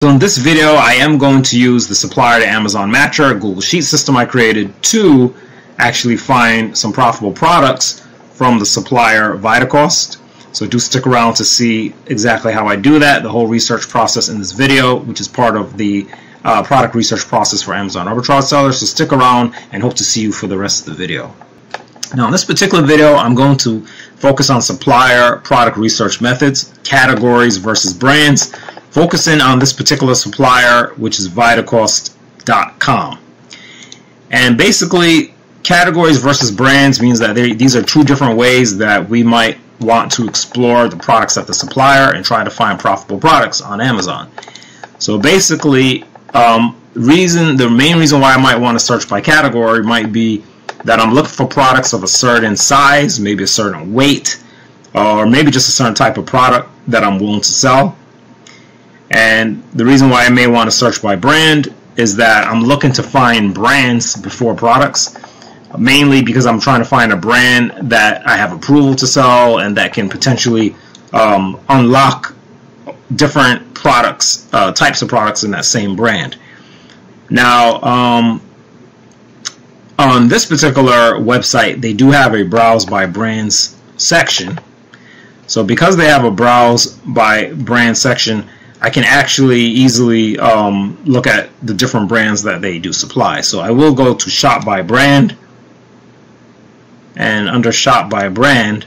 So in this video, I am going to use the Supplier to Amazon Matcher, a Google Sheet system I created to actually find some profitable products from the Supplier Vitacost. So do stick around to see exactly how I do that, the whole research process in this video, which is part of the product research process for Amazon arbitrage sellers. So stick around and hope to see you for the rest of the video. Now in this particular video, I'm going to focus on supplier product research methods, categories versus brands, focusing on this particular supplier, which is Vitacost.com. And basically, categories versus brands means that these are two different ways that we might want to explore the products at the supplier and try to find profitable products on Amazon. So basically, the main reason why I might want to search by category might be that I'm looking for products of a certain size, maybe a certain weight, or maybe just a certain type of product that I'm willing to sell. And the reason why I may want to search by brand is that I'm looking to find brands before products, mainly because I'm trying to find a brand that I have approval to sell and that can potentially unlock different products, types of products in that same brand. Now, on this particular website, they do have a browse by brands section. So because they have a browse by brand section, I can actually easily look at the different brands that they do supply. So I will go to shop by brand, and under shop by brand,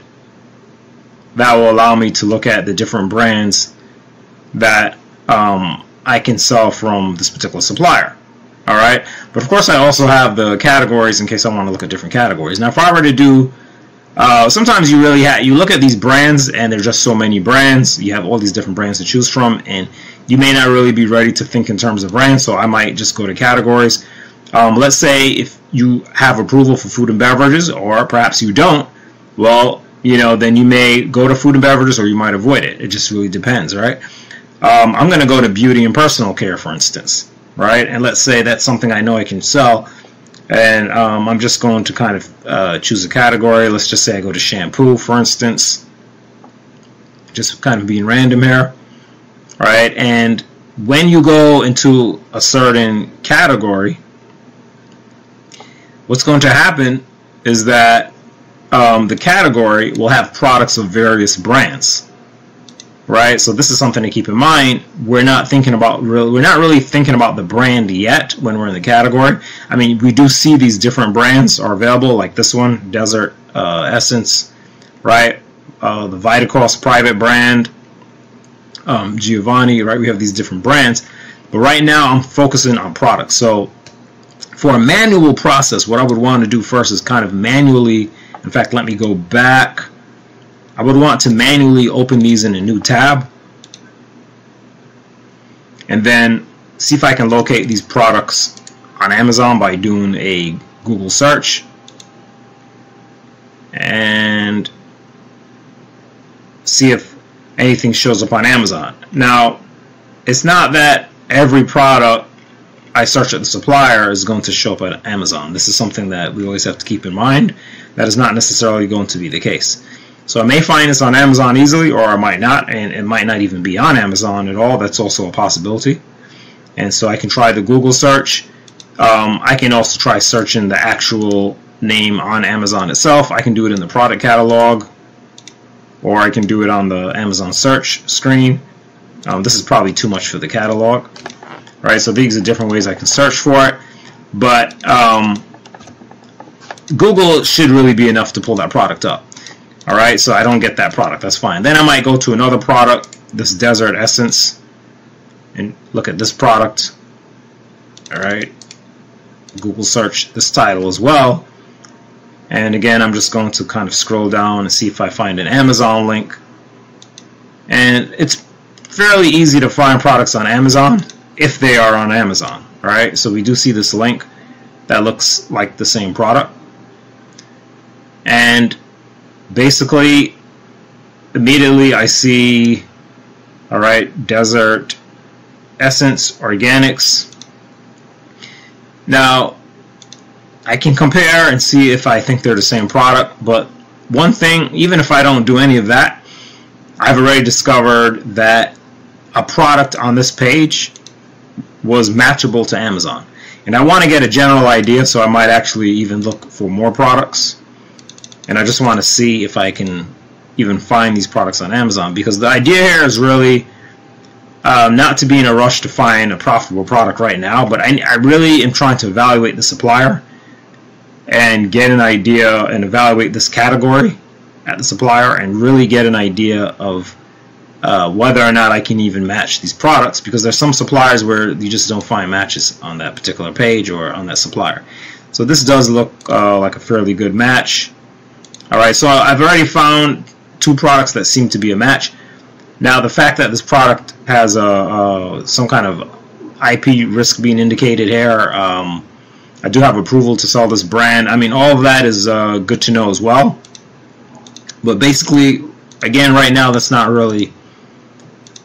that will allow me to look at the different brands that I can sell from this particular supplier. Alright, but of course I also have the categories in case I want to look at different categories. Now if I were to do, sometimes you look at these brands and there's just so many brands, you have all these different brands to choose from, and you may not really be ready to think in terms of brands, so I might just go to categories. Let's say if you have approval for food and beverages, or perhaps you don't, well, then you may go to food and beverages or you might avoid it. It just really depends, right? I'm going to go to beauty and personal care, for instance, right? And let's say that's something I know I can sell, and I'm just going to kind of choose a category. Let's just say I go to shampoo, for instance, just kind of being random here, right? And when you go into a certain category, what's going to happen is that the category will have products of various brands, right? So this is something to keep in mind. We're not really thinking about the brand yet when we're in the category. I mean, we do see these different brands are available, like this one, Desert Essence, right? The Vitacost private brand, Giovanni, right? We have these different brands, but right now I'm focusing on products. So for a manual process, what I would want to do first is kind of manually, in fact, let me go back. I would want to manually open these in a new tab and then see if I can locate these products on Amazon by doing a Google search and see if anything shows up on Amazon. Now, it's not that every product I search at the supplier is going to show up at Amazon. This is something that we always have to keep in mind. That is not necessarily going to be the case. So I may find this on Amazon easily, or I might not, and it might not even be on Amazon at all. That's also a possibility. And so I can try the Google search. I can also try searching the actual name on Amazon itself. I can do it in the product catalog, or I can do it on the Amazon search screen. This is probably too much for the catalog, right? So these are different ways I can search for it, but Google should really be enough to pull that product up. Alright, so I don't get that product, that's fine. Then I might go to another product, this Desert Essence, and look at this product. Alright, Google search this title as well. And again, I'm just going to kind of scroll down and see if I find an Amazon link. And it's fairly easy to find products on Amazon if they are on Amazon. Alright, so we do see this link that looks like the same product. And basically, immediately I see, alright, Desert Essence Organics. Now, I can compare and see if I think they're the same product, but one thing, even if I don't do any of that, I've already discovered that a product on this page was matchable to Amazon. And I want to get a general idea, so I might actually even look for more products. And I just want to see if I can even find these products on Amazon, because the idea here is really not to be in a rush to find a profitable product right now, but I really am trying to evaluate the supplier and get an idea and evaluate this category at the supplier and really get an idea of whether or not I can even match these products, because there's some suppliers where you just don't find matches on that particular page or on that supplier. So this does look like a fairly good match. Alright, so I've already found 2 products that seem to be a match. Now the fact that this product has some kind of IP risk being indicated here, I do have approval to sell this brand. I mean, all of that is good to know as well. But basically, again, right now that's not really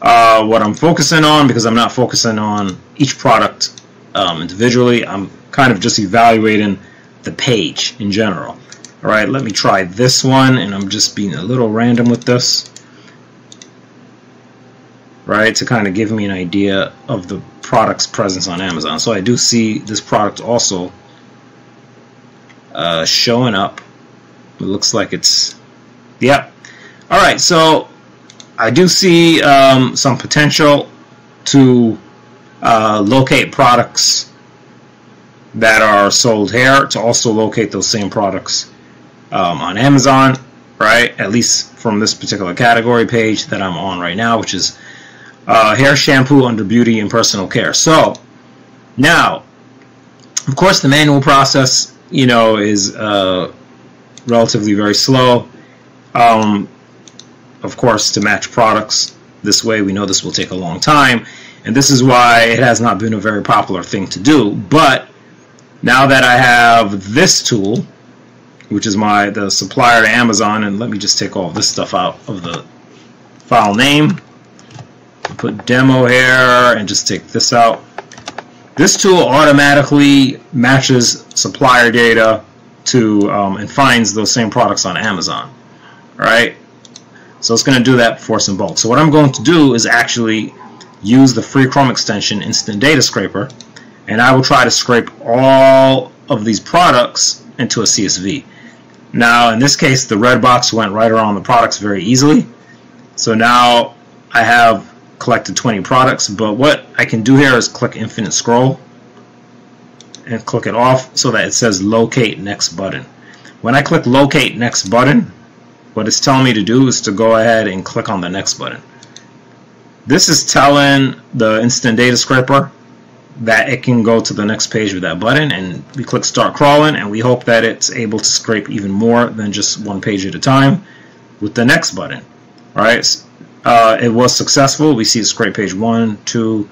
what I'm focusing on, because I'm not focusing on each product individually. I'm kind of just evaluating the page in general. Alright, let me try this one, and I'm just being a little random with this, right, to kind of give me an idea of the product's presence on Amazon. So I do see this product also showing up. It looks like it's, yep. Alright, so I do see some potential to locate products that are sold here, to also locate those same products on Amazon, right? At least from this particular category page that I'm on right now, which is hair shampoo under beauty and personal care. So now, of course, the manual process, you know, is relatively very slow. Of course, to match products this way, we know this will take a long time, and this is why it has not been a very popular thing to do. But now that I have this tool, which is the supplier to Amazon, and let me just take all this stuff out of the file name, put demo here, and just take this out. This tool automatically matches supplier data to and finds those same products on Amazon. Right? So it's going to do that for us in bulk. So what I'm going to do is actually use the free Chrome extension Instant Data Scraper, and I will try to scrape all of these products into a CSV. Now in this case, the red box went right around the products very easily. So now I have collected 20 products, but what I can do here is click infinite scroll and click it off so that it says locate next button. When I click locate next button, what it's telling me to do is to go ahead and click on the next button. This is telling the Instant Data Scraper that it can go to the next page with that button, and we click start crawling, and we hope that it's able to scrape even more than just one page at a time with the next button. Alright, it was successful. We see it scrape page 1, 2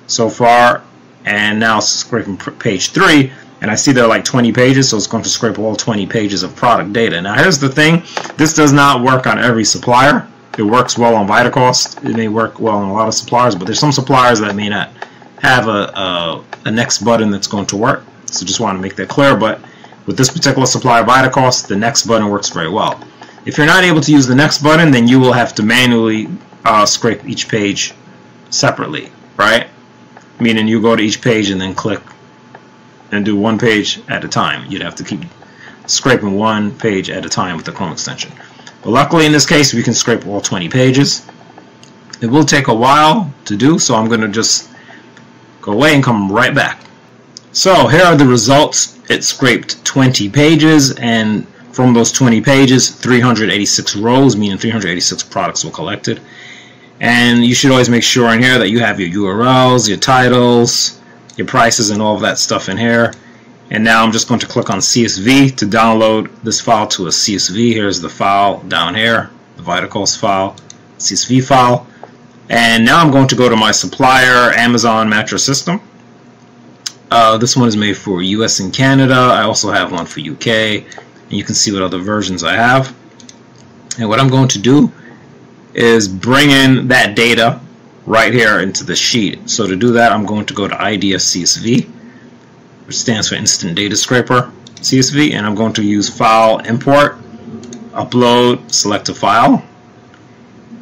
so far, and now it's scraping page 3, and I see there are like 20 pages, so it's going to scrape all 20 pages of product data. Now here's the thing, this does not work on every supplier. It works well on Vitacost, it may work well on a lot of suppliers, but there's some suppliers that may not have a next button that's going to work. So just want to make that clear, but with this particular supplier Vitacost, the next button works very well. If you're not able to use the next button, then you will have to manually scrape each page separately, right? Meaning you go to each page and then click and do one page at a time. You'd have to keep scraping one page at a time with the Chrome extension. But luckily in this case we can scrape all 20 pages. It will take a while to do, so I'm going to just go away and come right back. So here are the results. It scraped 20 pages, and from those 20 pages, 386 rows, meaning 386 products were collected. And you should always make sure in here that you have your URLs, your titles, your prices, and all of that stuff in here. And now I'm just going to click on CSV to download this file to a CSV. Here's the file down here, the Vitacost file, CSV file. And now I'm going to go to my supplier Amazon matcher system. This one is made for US and Canada. I also have one for UK, and you can see what other versions I have. And what I'm going to do is bring in that data right here into the sheet. So to do that, I'm going to go to IDS CSV, which stands for Instant Data Scraper CSV, and I'm going to use File, Import, Upload, select a file.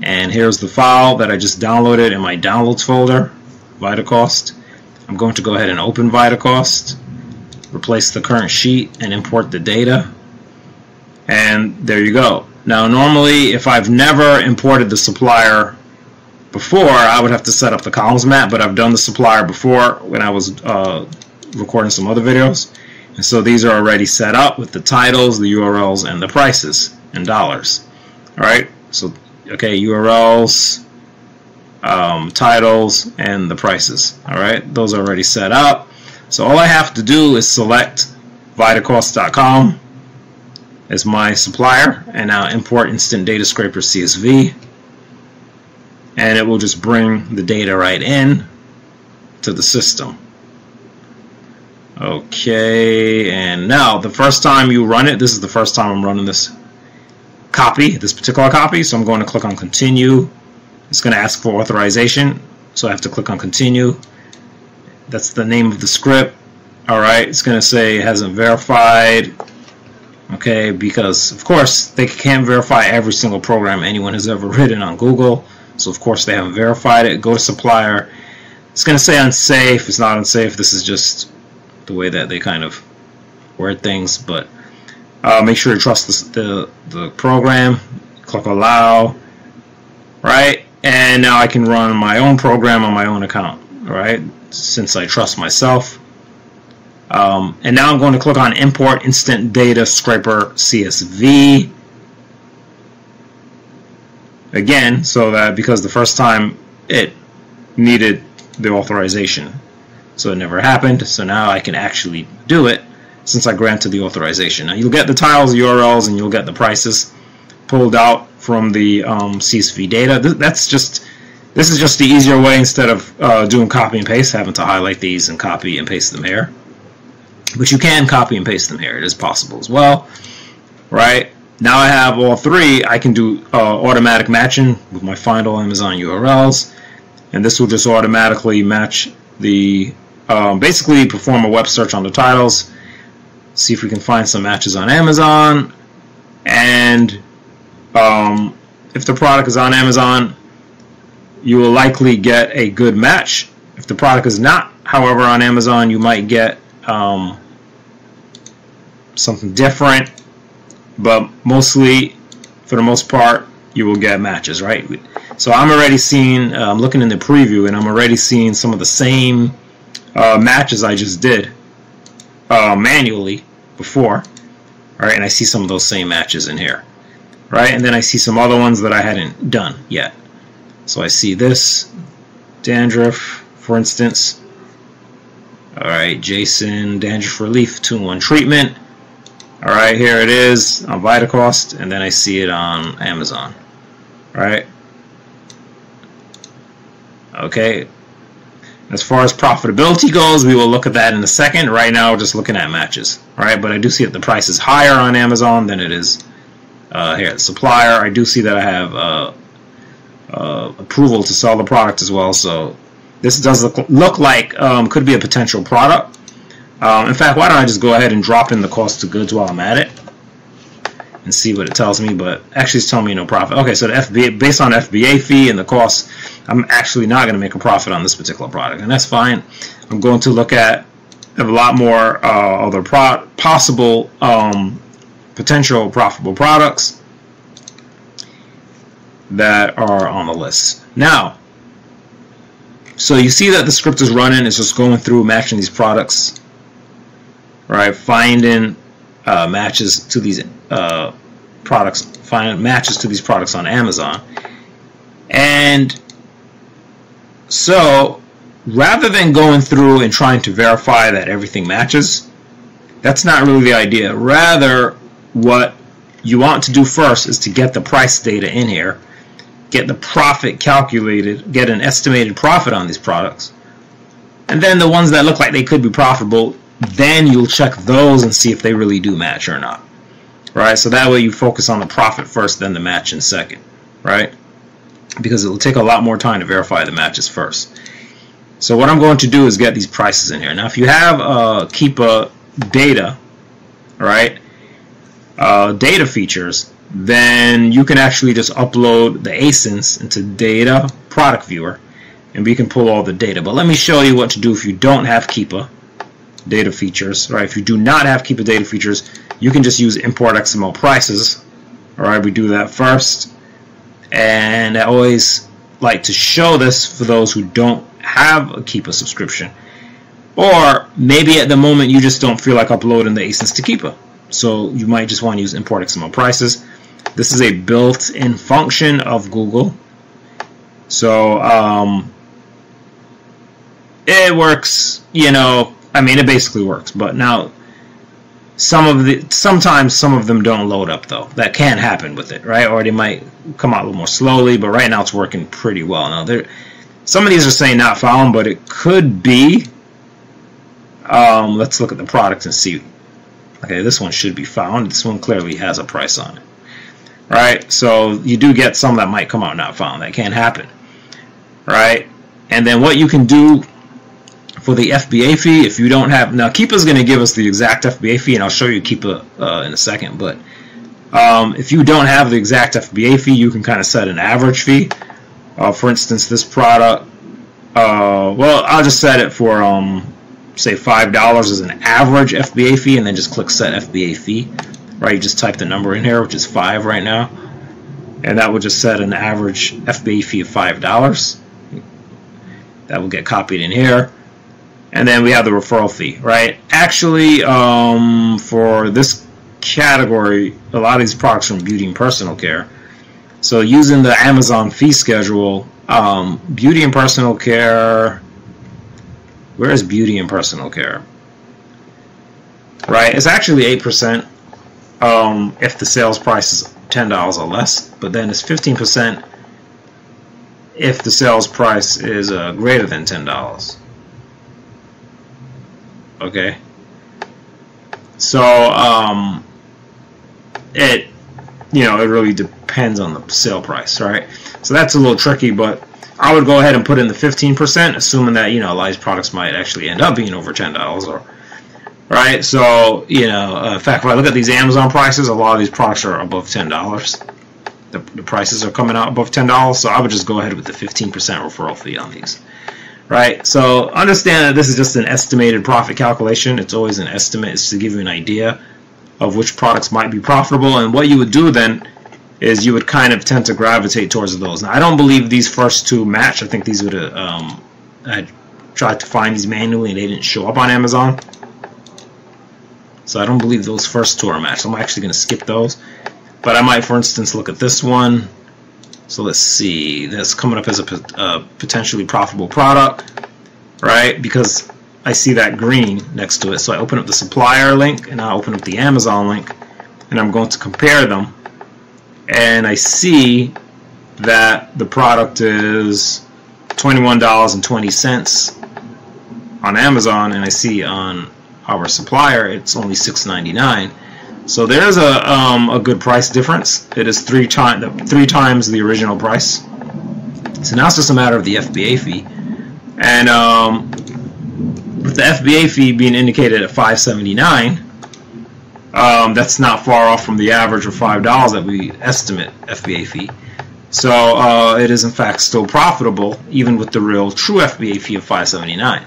And here's the file that I just downloaded in my Downloads folder, Vitacost. I'm going to go ahead and open Vitacost, replace the current sheet, and import the data. And there you go. Now normally, if I've never imported the supplier before, I would have to set up the columns map, but I've done the supplier before when I was recording some other videos. And so these are already set up with the titles, the URLs, and the prices in dollars. Alright, so okay, URLs, titles, and the prices. Alright, those are already set up. So all I have to do is select Vitacost.com as my supplier, and now import Instant Data Scraper CSV, and it will just bring the data right in to the system. Okay, and now the first time you run it, this is the first time I'm running this particular copy, so I'm going to click on continue. It's going to ask for authorization, so I have to click on continue. That's the name of the script. Alright, it's going to say it hasn't verified. Okay, because of course they can't verify every single program anyone has ever written on Google, so of course they haven't verified it. Go to Supplier. It's going to say unsafe. It's not unsafe. This is just the way that they kind of word things, but make sure you trust the program. Click allow, right? And now I can run my own program on my own account, right? Since I trust myself. And now I'm going to click on Import Instant Data Scraper CSV again, so that because the first time it needed the authorization, so it never happened. So now I can actually do it since I granted the authorization. Now you'll get the titles, URLs, and you'll get the prices pulled out from the CSV data. This is just the easier way instead of doing copy and paste, having to highlight these and copy and paste them here. But you can copy and paste them here. It is possible as well, right? Now I have all three. I can do automatic matching with my final Amazon URLs, and this will just automatically match the basically perform a web search on the titles, see if we can find some matches on Amazon, and if the product is on Amazon, you will likely get a good match. If the product is not, however, on Amazon, you might get something different, but mostly, for the most part, you will get matches, right? So I'm already seeing, I'm looking in the preview, and I'm already seeing some of the same matches I just did manually before, right? And I see some of those same matches in here, right? And then I see some other ones that I hadn't done yet. So I see this dandruff, for instance. Alright, Jason, dandruff relief, 2-in-1 treatment. Alright, here it is on Vitacost, and then I see it on Amazon. Right? Okay. As far as profitability goes, we will look at that in a second. Right now, we're just looking at matches. Alright, but I do see that the price is higher on Amazon than it is here at Supplier. I do see that I have approval to sell the product as well, so this does look like could be a potential product. In fact, why don't I just go ahead and drop in the cost of goods while I'm at it and see what it tells me, but actually it's telling me no profit. Okay, so the FBA, based on FBA fee and the cost, I'm actually not going to make a profit on this particular product, and that's fine. I'm going to look at a lot more other possible potential profitable products that are on the list. Now, so you see that the script is running. It's just going through matching these products, right? Finding matches to these products, finding matches to these products on Amazon. And so rather than going through and trying to verify that everything matches, that's not really the idea. Rather, what you want to do first is to get the price data in here, get the profit calculated, get an estimated profit on these products, and then the ones that look like they could be profitable, then you'll check those and see if they really do match or not, right? So that way you focus on the profit first, then the match in second, right? Because it will take a lot more time to verify the matches first. So what I'm going to do is get these prices in here. Now if you have Keepa data, right, data features, then you can actually just upload the ASINs into Data Product Viewer, and we can pull all the data. But let me show you what to do if you don't have Keepa data features. Right? If you do not have Keepa data features, you can just use import XML prices. All right, we do that first, and I always like to show this for those who don't have a Keepa subscription, or maybe at the moment you just don't feel like uploading the ASINs to Keepa, so you might just want to use import XML prices. This is a built-in function of Google, so it works. You know, I mean, it basically works. But now, sometimes some of them don't load up though. That can happen with it, right? Or they might come out a little more slowly. But right now, it's working pretty well. Now, some of these are saying not found, but it could be. Let's look at the product and see. Okay, this one should be found. This one clearly has a price on it. Right, so you do get some that might come out not found. That can happen, right? And then what you can do for the FBA fee, if you don't have, now Keepa's going to give us the exact FBA fee, and I'll show you Keepa in a second. But if you don't have the exact FBA fee, you can kind of set an average fee. For instance, this product, well, I'll just set it for say $5 as an average FBA fee, and then just click set FBA fee. Right, you just type the number in here, which is 5 right now, and that will just set an average FBA fee of $5. That will get copied in here, and then we have the referral fee. Right, actually, for this category, a lot of these products are from beauty and personal care. So using the Amazon fee schedule, beauty and personal care. Where is beauty and personal care? Right, it's actually 8%. If the sales price is $10 or less, but then it's 15% if the sales price is greater than $10. Okay, so it really depends on the sale price, right? So that's a little tricky, but I would go ahead and put in the 15%, assuming that a lot of these products might actually end up being over $10 or. Right, so in fact, if I look at these Amazon prices, a lot of these products are above $10. The prices are coming out above $10, so I would just go ahead with the 15% referral fee on these. Right, so understand that this is just an estimated profit calculation. It's always an estimate. It's to give you an idea of which products might be profitable, and what you would do then is you would kind of tend to gravitate towards those. Now, I don't believe these first two match. I think these would have. I tried to find these manually, and they didn't show up on Amazon. So I don't believe those first two are matched. I'm actually going to skip those. But I might, for instance, look at this one. So let's see. That's coming up as a potentially profitable product, right? Because I see that green next to it. So I open up the Supplier link, and I open up the Amazon link, and I'm going to compare them. And I see that the product is $21.20 on Amazon, and I see on our Supplier it's only $6.99. So there's a good price difference. It is three times the original price. So now it's just a matter of the FBA fee, and with the FBA fee being indicated at $5.79, that's not far off from the average of $5 that we estimate FBA fee. So it is in fact still profitable, even with the real true FBA fee of $5.79,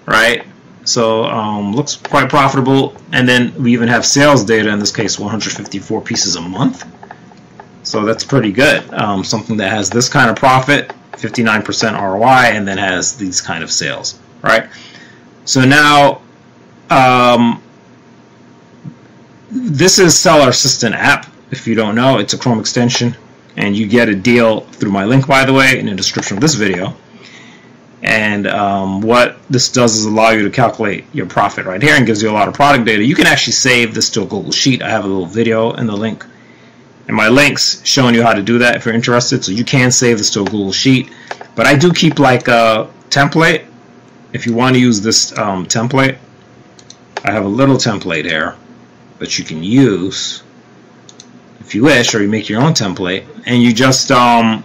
right? So looks quite profitable. And then we even have sales data, in this case 154 pieces a month. So that's pretty good. Something that has this kind of profit, 59% ROI, and then has these kind of sales, right? So now this is Seller Assistant app. If you don't know, it's a Chrome extension, and you get a deal through my link, by the way, in the description of this video. And what this does is allow you to calculate your profit right here, and gives you a lot of product data. You can actually save this to a Google Sheet. I have a little video in the link, in my links, showing you how to do that if you're interested. So you can save this to a Google Sheet, but I do keep like a template. If you want to use this template, I have a little template here that you can use if you wish, or you make your own template, and you just I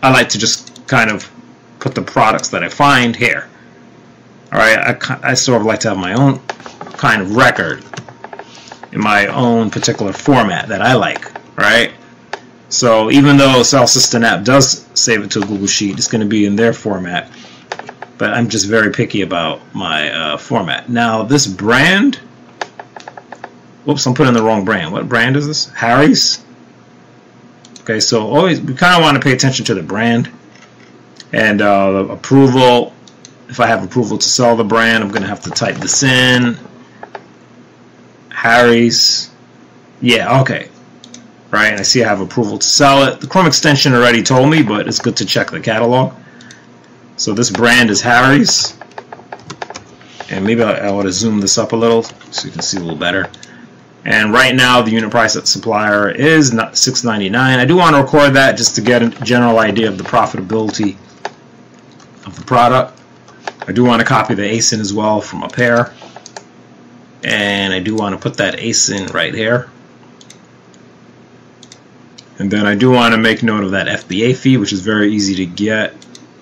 like to just kind of put the products that I find here. Alright, I sort of like to have my own kind of record in my own particular format that I like, right? So even though Cell System App does save it to a Google Sheet, it's going to be in their format. But I'm just very picky about my format. Now this brand, whoops, I'm putting the wrong brand. What brand is this? Harry's. Okay, so always we kind of want to pay attention to the brand and the approval. If I have approval to sell the brand, I'm going to have to type this in. Harry's. Yeah, okay. Right, and I see I have approval to sell it. The Chrome extension already told me, but it's good to check the catalog. So this brand is Harry's. And maybe I want to zoom this up a little so you can see a little better. And right now the unit price at Supplier is $6.99. I do want to record that just to get a general idea of the profitability of the product. I do want to copy the ASIN as well from up here. And I do want to put that ASIN right here. And then I do want to make note of that FBA fee, which is very easy to get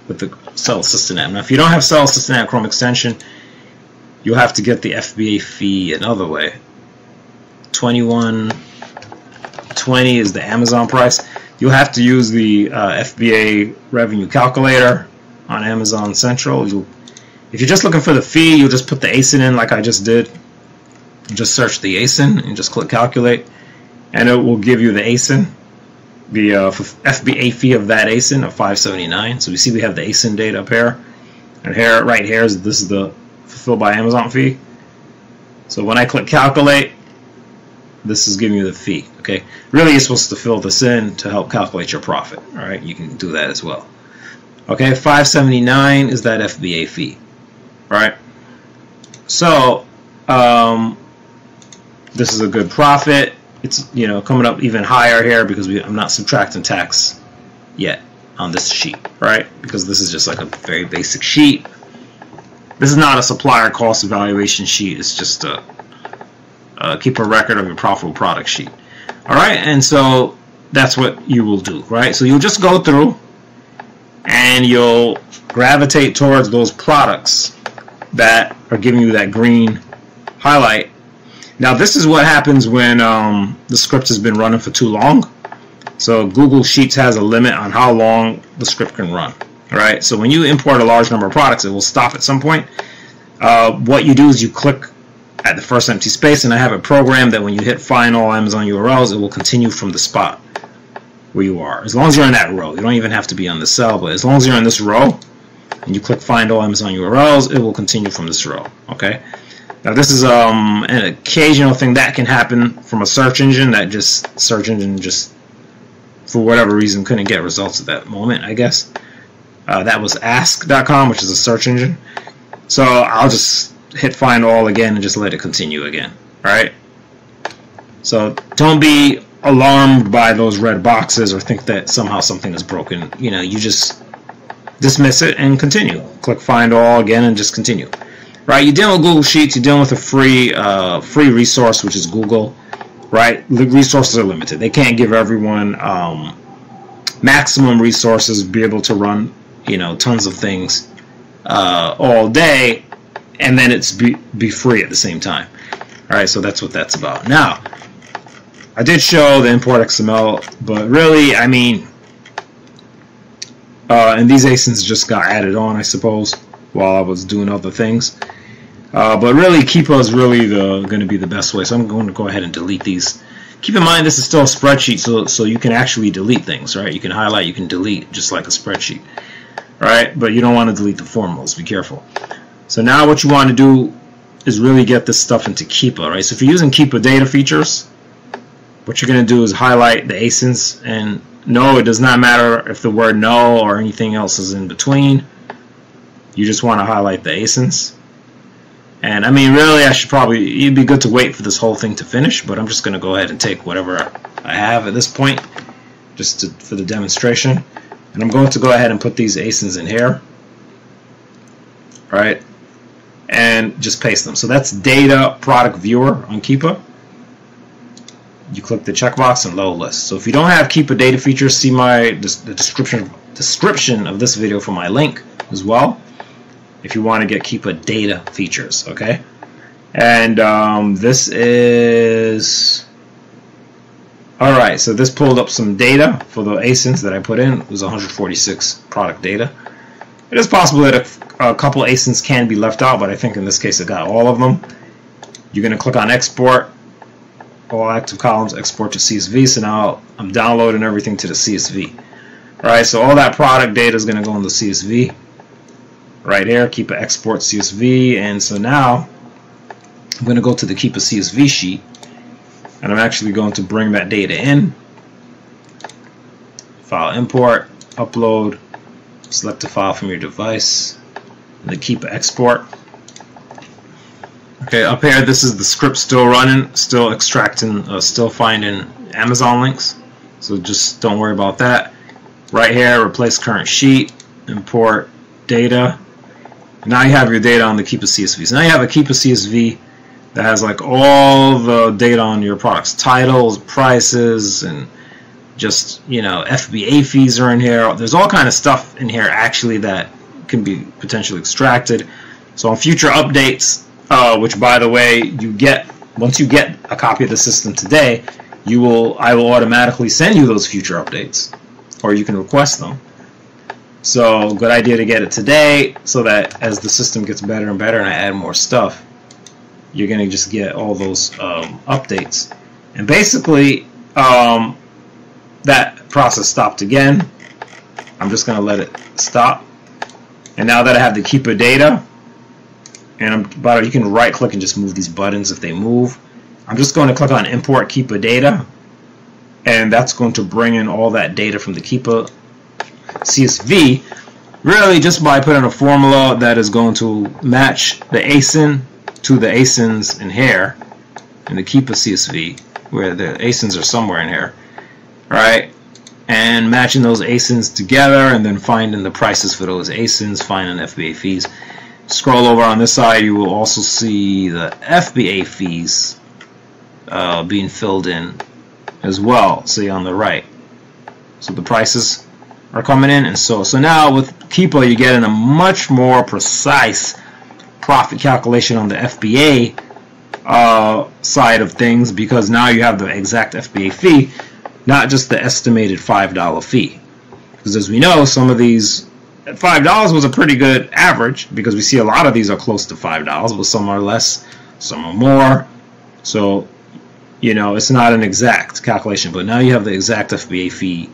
with the Cell System App. Now, if you don't have Cell System App Chrome extension, you'll have to get the FBA fee another way. $21.20 is the Amazon price. You'll have to use the FBA revenue calculator on Amazon Central. If you're just looking for the fee, you'll just put the ASIN in like I just did. You just search the ASIN and just click calculate, and it will give you the ASIN. The FBA fee of that ASIN of $5.79. So we see we have the ASIN data up here, and here, right here, this is the fulfilled by Amazon fee. So when I click calculate, this is giving you the fee. Okay, really you're supposed to fill this in to help calculate your profit. All right, you can do that as well. Okay, $5.79 is that FBA fee. All right, so this is a good profit. It's, you know, coming up even higher here because I'm not subtracting tax yet on this sheet, right? Because this is just like a very basic sheet. This is not a supplier cost evaluation sheet. It's just keep a record of your profitable product sheet. All right, and so that's what you will do, right? So you'll just go through and you'll gravitate towards those products that are giving you that green highlight. Now this is what happens when the script has been running for too long. So Google Sheets has a limit on how long the script can run. Alright, so when you import a large number of products, it will stop at some point. What you do is you click at the first empty space, and I have a program that when you hit find all Amazon URLs, it will continue from the spot where you are. As long as you're in that row. You don't even have to be on the cell, but as long as you're in this row and you click find all Amazon URLs, it will continue from this row. Okay. Now this is an occasional thing that can happen from a search engine that search engine for whatever reason couldn't get results at that moment, I guess. That was ask.com, which is a search engine. So I'll just hit find all again and just let it continue again. Alright? So don't be alarmed by those red boxes or think that somehow something is broken. You know, you just dismiss it and continue. Click find all again and just continue. Right, you're dealing with Google Sheets, you're dealing with a free resource, which is Google, right? The resources are limited. They can't give everyone maximum resources, be able to run, you know, tons of things all day, and then it's be free at the same time. All right, so that's what that's about. Now, I did show the import XML, but really, I mean, and these ASINs just got added on, I suppose, while I was doing other things. But really, Keepa is really going to be the best way. So I'm going to go ahead and delete these. Keep in mind, this is still a spreadsheet, so you can actually delete things, right? You can highlight, you can delete, just like a spreadsheet, right? But you don't want to delete the formulas. Be careful. So now what you want to do is really get this stuff into Keepa, right? So if you're using Keepa data features, what you're going to do is highlight the ASINs, and no, it does not matter if the word no or anything else is in between. You just want to highlight the ASINs. And I mean, really, it'd be good to wait for this whole thing to finish, but I'm just going to go ahead and take whatever I have at this point, just for the demonstration. And I'm going to go ahead and put these ASINs in here, right? And just paste them. So that's Data Product Viewer on Keepa. You click the checkbox and load list. So if you don't have Keepa data features, see the description of this video for my link as well, if you want to get Keepa data features, okay? And this is Alright, so this pulled up some data for the ASINs that I put in. It was 146 product data. It is possible that a couple ASINs can be left out, but I think in this case it got all of them. You're going to click on export, all active columns, export to CSV. So now I'm downloading everything to the CSV. Alright, so all that product data is going to go in the CSV. Right here, Keepa export CSV. And so now I'm going to go to the Keepa CSV sheet. And I'm actually going to bring that data in. File import, upload, select a file from your device, and the Keepa export. Okay, up here, this is the script still running, still extracting, still finding Amazon links. So just don't worry about that. Right here, replace current sheet, import data. Now you have your data on the Keepa CSV. So now you have a Keepa CSV that has like all the data on your products, titles, prices, and just, you know, FBA fees are in here. There's all kind of stuff in here actually that can be potentially extracted. So on future updates, which by the way you get once you get a copy of the system today, I will automatically send you those future updates, or you can request them. So good idea to get it today, so that as the system gets better and better and I add more stuff, you're going to just get all those updates. And basically, that process stopped again. I'm just going to let it stop. And now that I have the Keepa data, and you can right click and just move these buttons if they move. I'm just going to click on import Keepa data, and that's going to bring in all that data from the Keepa CSV, really just by putting a formula that is going to match the ASIN to the ASINs in here in the Keepa CSV, where the ASINs are somewhere in here, right? And matching those ASINs together, and then finding the prices for those ASINs, finding FBA fees. Scroll over on this side, you will also see the FBA fees being filled in as well. See on the right. So the prices are coming in, and so now with Keepa you're getting a much more precise profit calculation on the FBA side of things, because now you have the exact FBA fee, not just the estimated $5 fee. Because as we know, some of these, $5 was a pretty good average, because we see a lot of these are close to $5, but some are less, some are more. So, you know, it's not an exact calculation, but now you have the exact FBA fee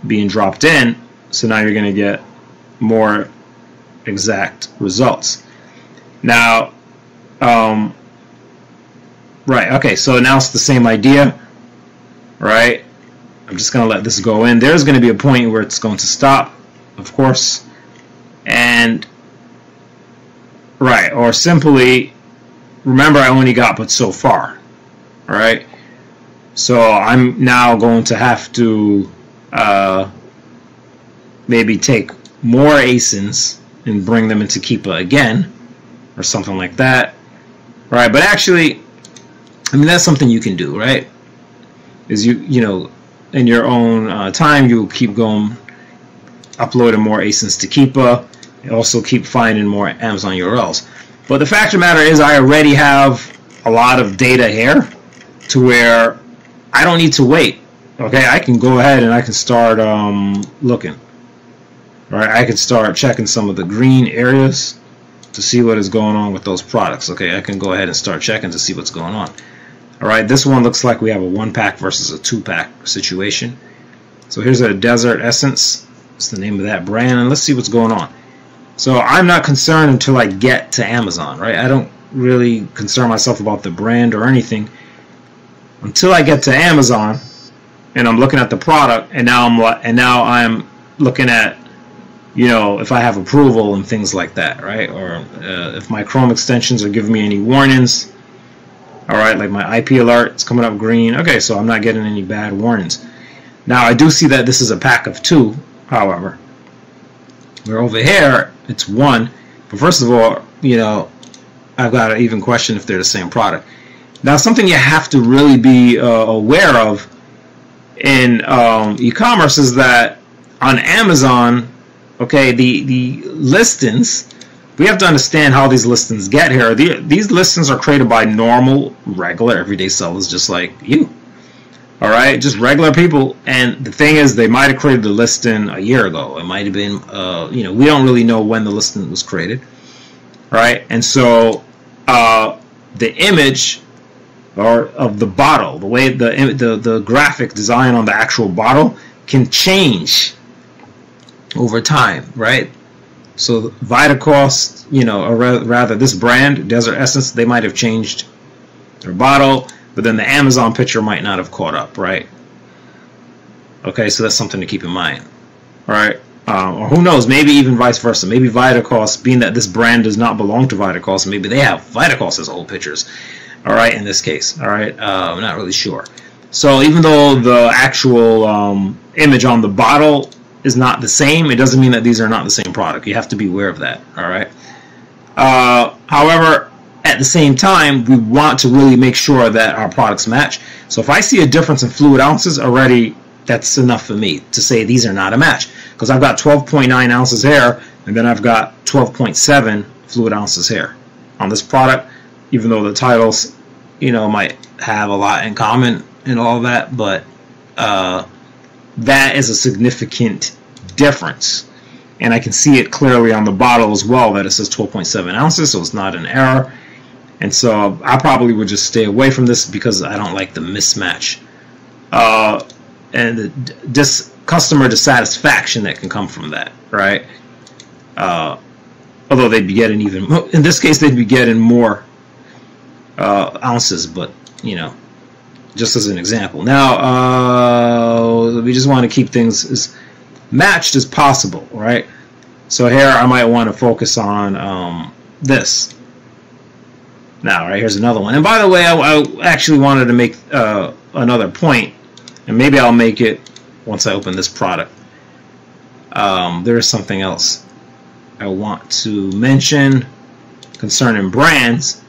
being dropped in, so now you're going to get more exact results. Now, right, okay, so now it's the same idea, right? I'm just going to let this go in. There's going to be a point where it's going to stop, of course, and right, or simply remember I only got but so far, right? So I'm now going to have to maybe take more ASINs and bring them into Keepa again, or something like that, right? But actually, I mean, that's something you can do, right? Is you know, in your own time, you'll keep going, uploading more ASINs to Keepa, and also keep finding more Amazon URLs. But the fact of the matter is, I already have a lot of data here, to where I don't need to wait. Okay, I can go ahead and I can start looking. Right, I can start checking some of the green areas to see what is going on with those products. Okay, I can go ahead and start checking to see what's going on. Alright, this one looks like we have a 1-pack versus a 2-pack situation. So here's a Desert Essence. It's the name of that brand, and let's see what's going on. So I'm not concerned until I get to Amazon, right? I don't really concern myself about the brand or anything until I get to Amazon, and I'm looking at the product, and now I'm looking at, you know, if I have approval and things like that, right? Or if my Chrome extensions are giving me any warnings. Alright, like my IP alert, it's coming up green. Okay, so I'm not getting any bad warnings. Now, I do see that this is a pack of 2, however. Where over here, it's 1. But first of all, you know, I've got to even question if they're the same product. Now, something you have to really be aware of in e-commerce is that on Amazon, okay, the listings, we have to understand how these listings get here. These listings are created by normal, regular, everyday sellers just like you. All right, just regular people. And the thing is, they might have created the listing a year ago. It might have been, you know, we don't really know when the listing was created. All right, and so the image or of the bottle, the way the graphic design on the actual bottle can change over time, right? So Vitacost, you know, or rather this brand, Desert Essence, they might have changed their bottle, but then the Amazon picture might not have caught up, right? Okay, so that's something to keep in mind. All right, or who knows, maybe even vice versa. Maybe Vitacost, being that this brand does not belong to Vitacost, maybe they have Vitacost's old pictures. All right, in this case, all right, I'm not really sure. So even though the actual image on the bottle is not the same, it doesn't mean that these are not the same product. You have to be aware of that. All right. However, at the same time, we want to really make sure that our products match. So if I see a difference in fluid ounces already, that's enough for me to say these are not a match, because I've got 12.9 ounces here, and then I've got 12.7 fluid ounces here on this product. Even though the titles, you know, might have a lot in common and all that, but that is a significant difference, and I can see it clearly on the bottle as well that it says 12.7 ounces, so it's not an error. And so I probably would just stay away from this because I don't like the mismatch and the customer dissatisfaction that can come from that, right? Although they'd be getting even, in this case, they'd be getting more ounces, but you know, just as an example. Now, we just want to keep things as matched as possible, right? So here I might want to focus on this. Now, right, here's another one. And by the way, I actually wanted to make another point, and maybe I'll make it once I open this product. There is something else I want to mention concerning brands,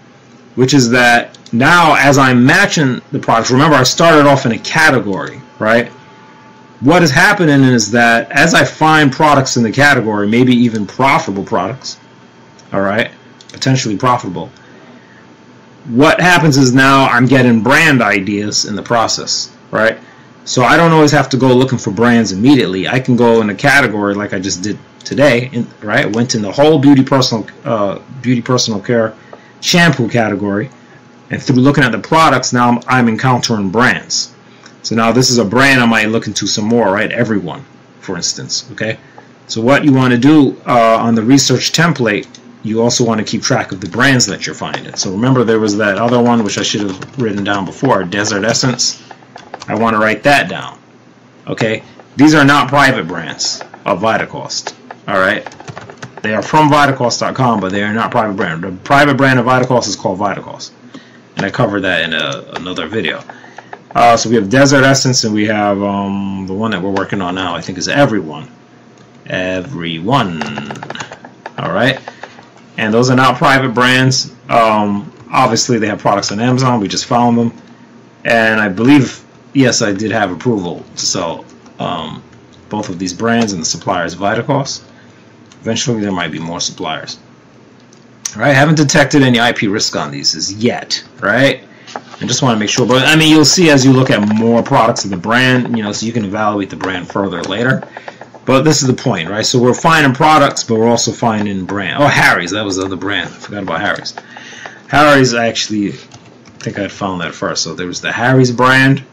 which is that now as I'm matching the products, remember I started off in a category, right? What is happening is that as I find products in the category, maybe even profitable products, all right, potentially profitable, what happens is now I'm getting brand ideas in the process, right? So I don't always have to go looking for brands immediately. I can go in a category like I just did today, right? Went in the whole beauty personal care shampoo category, and through looking at the products, now I'm encountering brands. So now this is a brand I might look into some more, right? Everyone, for instance, okay? So what you want to do on the research template, you also want to keep track of the brands that you're finding. So remember there was that other one which I should have written down before, Desert Essence. I want to write that down, okay? These are not private brands of Vitacost, all right? They are from Vitacost.com, but they are not private brand. The private brand of Vitacost is called Vitacost, and I covered that in another video. So we have Desert Essence, and we have the one that we're working on now, I think is Everyone. Everyone. All right? And those are not private brands. Obviously, they have products on Amazon. We just found them. And I believe, yes, I did have approval to sell both of these brands, and the supplier is Vitacost. Eventually, there might be more suppliers. All right? I haven't detected any IP risk on these as yet, right? I just want to make sure, but I mean, you'll see as you look at more products of the brand, you know, so you can evaluate the brand further later. But this is the point, right? So we're finding products, but we're also finding brand. Oh, Harry's, that was the other brand. I forgot about Harry's. Harry's, actually, I think I had found that first. So there was the Harry's brand.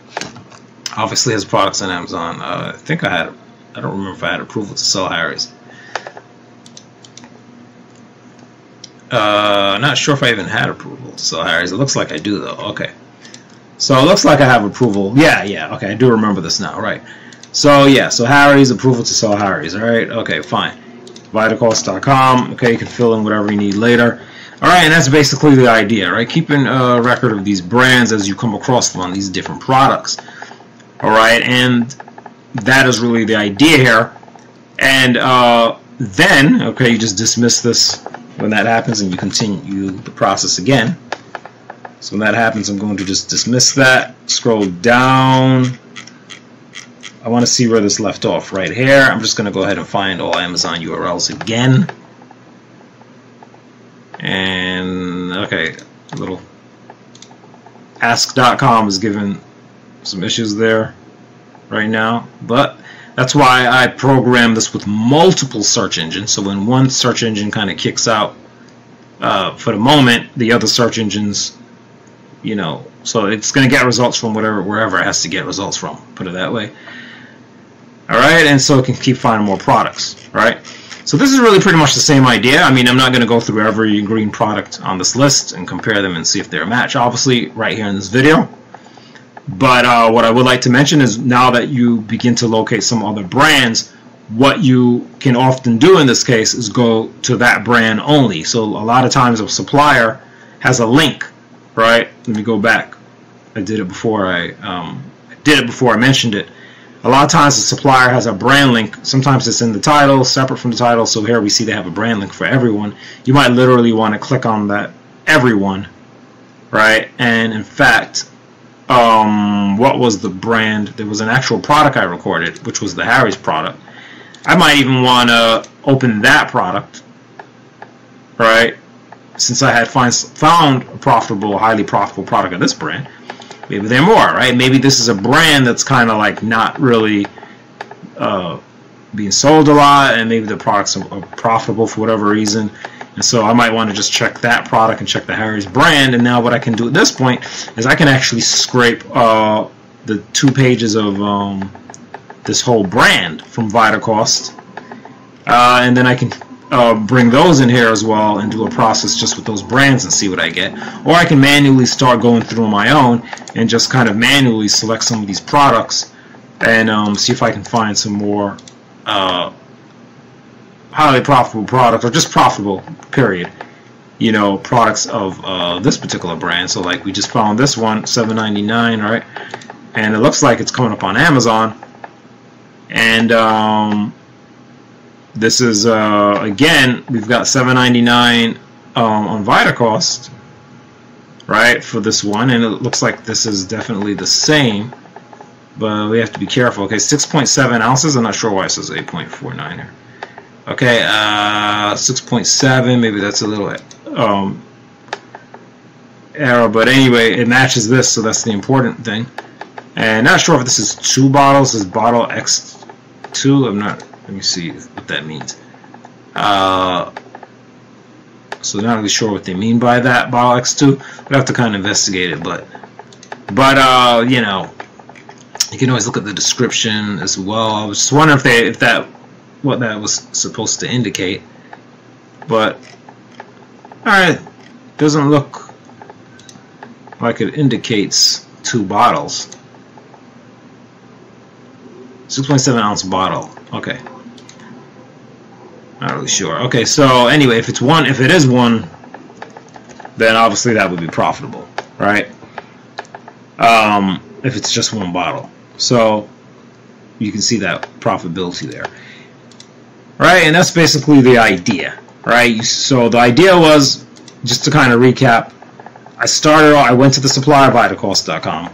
Obviously has products on Amazon. I think I don't remember if I had approval to sell Harry's. Not sure if I even had approval to sell Harry's. It looks like I do, though. Okay. So it looks like I have approval. Yeah. Okay, I do remember this now. Right. So yeah. So Harry's, approval to sell Harry's. All right. Okay. Fine. Vitacost.com. Okay. You can fill in whatever you need later. All right. And that's basically the idea, right? Keeping a record of these brands as you come across them on these different products. All right. And that is really the idea here. And then, okay, you just dismiss this when that happens, and you continue the process again. So when that happens, I'm going to just dismiss that, scroll down. I want to see where this left off right here. I'm just going to go ahead and find all Amazon URLs again. And okay, a little ask.com is given some issues there right now, but that's why I program this with multiple search engines. So when one search engine kind of kicks out for the moment, the other search engines, you know, so it's going to get results from wherever it has to get results from, put it that way. Alright, and so it can keep finding more products. Right? So this is really pretty much the same idea. I mean, I'm not going to go through every green product on this list and compare them and see if they're a match, obviously, right here in this video. But what I would like to mention is now that you begin to locate some other brands, what you can often do in this case is go to that brand only. So a lot of times a supplier has a link, right? Let me go back. I did it before I mentioned it. A lot of times the supplier has a brand link. Sometimes it's in the title, separate from the title. So here we see they have a brand link for everyone. You might literally want to click on that everyone, right? And in fact, what was the brand? There was an actual product I recorded, which was the Harry's product. I might even want to open that product, right? Since I had found a profitable, highly profitable product of this brand. Maybe they're more, right? Maybe this is a brand that's kind of like not really being sold a lot, and maybe the products are profitable for whatever reason. And so I might want to just check that product and check the Harry's brand. And now what I can do at this point is I can actually scrape the 2 pages of this whole brand from Vitacost, and then I can bring those in here as well and do a process just with those brands and see what I get. Or I can manually start going through on my own and just kind of manually select some of these products and see if I can find some more highly profitable product, or just profitable, period, you know, products of this particular brand. So like we just found this one, $7.99, right? And it looks like it's coming up on Amazon. And this is again, we've got $7.99 on Vitacost, right, for this one, and it looks like this is definitely the same, but we have to be careful. Okay, 6.7 ounces. I'm not sure why it says 8.49 here. Okay, 6.7. Maybe that's a little error, but anyway, it matches this, so that's the important thing. And not sure if this is 2 bottles. This is bottle X2. I'm not. Let me see what that means. So not really sure what they mean by that, bottle X2. We'll have to kind of investigate it, but you know, you can always look at the description as well. I was just wondering what that was supposed to indicate. But alright, doesn't look like it indicates 2 bottles. 6.7 ounce bottle. Okay. Not really sure. Okay, so anyway, if it is one, then obviously that would be profitable, right? If it's just 1 bottle. So you can see that profitability there. Right, and that's basically the idea, right? So the idea was, just to kind of recap, I went to the supplier Vitacost.com,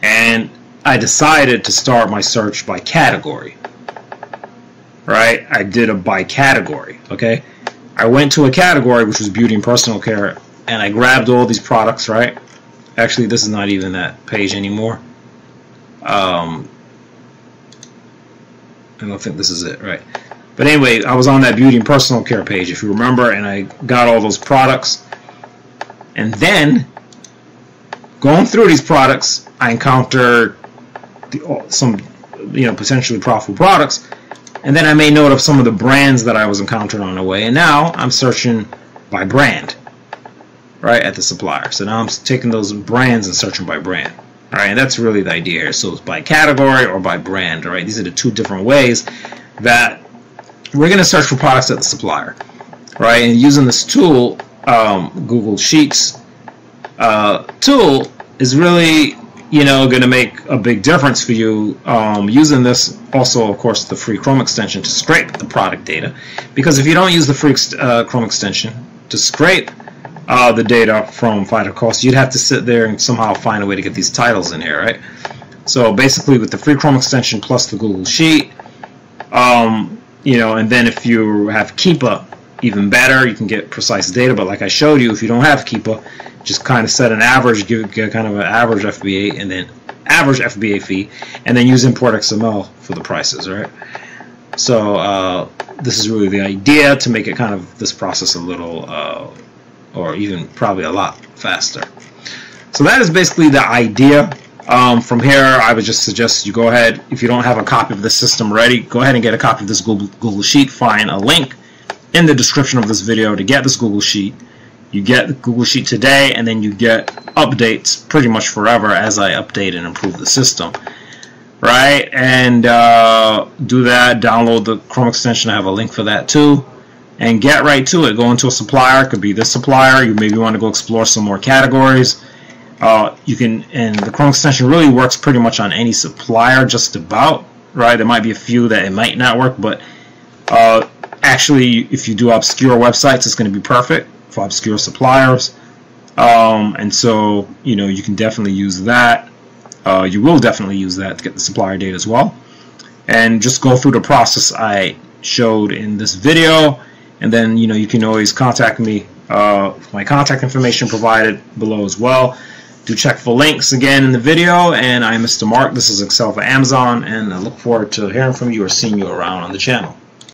and I decided to start my search by category. Right? I did a by category, okay? I went to a category which was beauty and personal care, and I grabbed all these products, right? Actually, this is not even that page anymore. I don't think this is it, right? But anyway, I was on that beauty and personal care page, if you remember, and I got all those products. And then, going through these products, I encountered some, you know, potentially profitable products. And then I made note of some of the brands that I was encountering on the way. And now I'm searching by brand, right, at the supplier. So now I'm taking those brands and searching by brand. All right, and that's really the idea here. So it's by category or by brand. All right, these are the 2 different ways that we're going to search for products at the supplier. Right, and using this tool, Google Sheets tool, is really, you know, going to make a big difference for you. Using this, also, of course, the free Chrome extension to scrape the product data, because if you don't use the free Chrome extension to scrape the data from Vitacost, you'd have to sit there and somehow find a way to get these titles in here, right? So basically, with the free Chrome extension plus the Google Sheet, you know, and then if you have Keepa, even better, you can get precise data. But like I showed you, if you don't have Keepa, just kind of set an average, get kind of an average FBA, and then average FBA fee, and then use import XML for the prices, right? So this is really the idea, to make it kind of this process a little, or even probably a lot faster. So that is basically the idea. From here, I would just suggest you go ahead, if you don't have a copy of the system ready, go ahead and get a copy of this Google Sheet. Find a link in the description of this video to get this Google Sheet. You get the Google Sheet today, and then you get updates pretty much forever as I update and improve the system. Right? And do that, download the Chrome extension. I have a link for that too. And get right to it. Go into a supplier. It could be this supplier. You maybe want to go explore some more categories. You can, and the Chrome extension really works pretty much on any supplier, just about, right? There might be a few that it might not work, but actually, if you do obscure websites, it's going to be perfect for obscure suppliers. And so, you know, you can definitely use that. You will definitely use that to get the supplier data as well. And just go through the process I showed in this video, and then, you know, you can always contact me. My contact information provided below as well. Do check for links again in the video. And I'm Mr. Mark. This is Excel for Amazon, and I look forward to hearing from you or seeing you around on the channel.